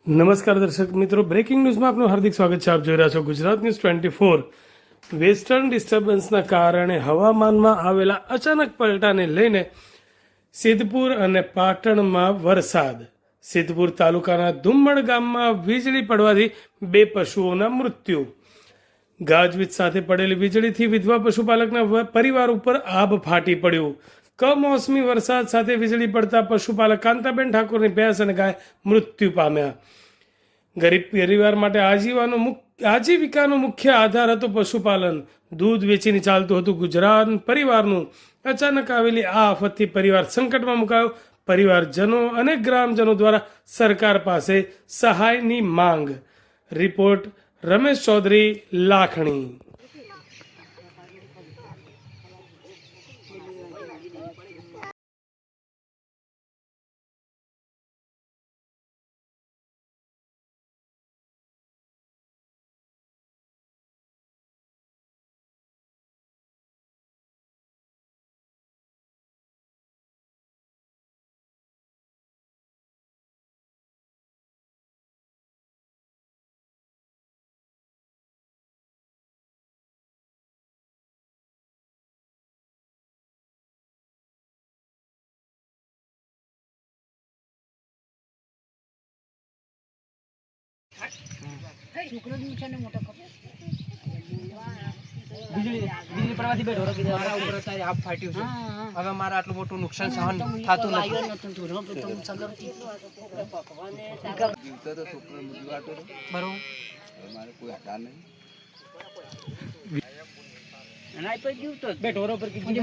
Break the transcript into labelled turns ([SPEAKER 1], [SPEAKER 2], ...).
[SPEAKER 1] નમસ્કાર દર્શક મિત્રો, બ્રેકિંગ ન્યૂઝમાં આપનું હાર્દિક સ્વાગત છે. આપ જોઈ રહ્યા છો ગુજરાત ન્યૂઝ 24. વેસ્ટર્ન ડિસ્ટર્બન્સના કારણે હવામાનમાં આવેલા અચાનક પલટાને લઈને સિદ્ધપુર અને પાટણમાં વરસાદ. સિદ્ધપુર તાલુકાના ધુમ્મડ ગામમાં વીજળી પડવાથી 2 પશુઓના મૃત્યુ. ગાજવીજ સાથે પડેલી વીજળીથી વિધવા પશુપાલકના પરિવાર ઉપર આભ ફાટી પડ્યું. કમોસમી વરસાદ સાથે વીજળી પડતા પશુપાલક કાંતાબેન ઠાકોરની ભેંસ અને ગાય મૃત્યુ પામ્યા. ગરીબ પરિવાર માટે આજીવિકાનો મુખ્ય આધાર હતો પશુપાલન. દૂધ વેચીને ચાલતું હતું ગુજરાત પરિવારનું. અચાનક આવેલી આ આફતથી પરિવાર સંકટમાં મુકાયો. પરિવારજનો અને ગ્રામજનો દ્વારા સરકાર પાસે સહાયની માંગ. રિપોર્ટ રમેશ ચૌધરી, લાખણી.
[SPEAKER 2] વીજળી પડવાથી બે ઢોરો કીધા મારા ઉપર અત્યારે આપ ફાટ્યું છે. હવે મારા આટલું મોટું નુકસાન સહન થતું નથી. બરોબર બે ઢોરો પર કીધું